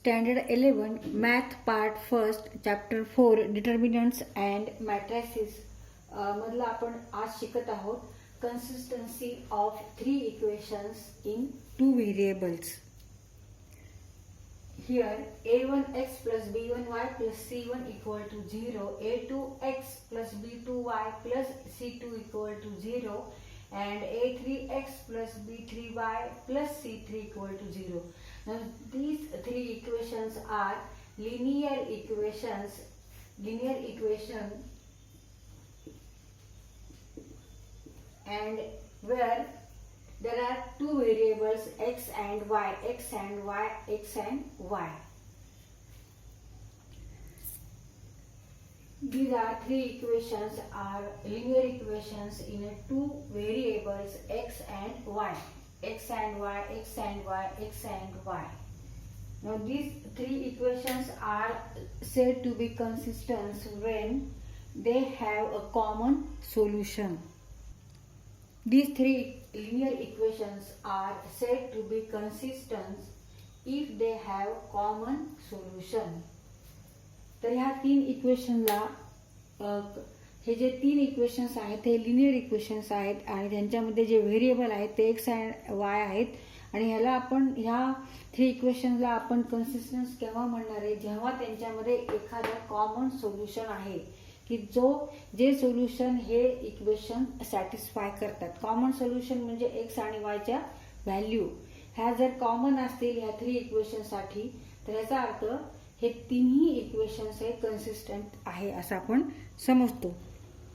Standard 11 Math Part 1st Chapter 4 Determinants and Matrices मधला आपण आज शिकत आहोत Consistency of three equations in two variables. Here a1x plus b1y plus c1 equal to 0, a2x plus b2y plus c2 equal to 0 and a3x plus b3y plus c3 equal to 0. Now these three equations are linear equation and where there are two variables x and y. These are three equations are linear equations in two variables x and y. Now these three equations are said to be consistent when they have a common solution. These three linear equations are said to be consistent if they have common solution. तर ह्या तीन इक्वेशनला हे जे तीन equations आहेत हे linear equations आहेत आणि त्यांच्यामध्ये जे variable आहेत ते एक्स अँड वाय आहेत आणि ह्याला आपण ह्या थ्री इक्वेशनला आपण कन्सिस्टन्स केव्हा म्हणणार आहे जेव्हा त्यांच्यामध्ये एखादं कॉमन सोल्युशन आहे की जे सोल्युशन हे इक्वेशन सॅटिस्फाय करतात. कॉमन सोल्युशन म्हणजे एक्स आणि वायच्या व्हॅल्यू ह्या जर कॉमन असतील ह्या थ्री इक्वेशनसाठी तर याचा अर्थ हे तिन्ही इक्वेशन्स हे कन्सिस्टंट आहे असं आपण समजतो.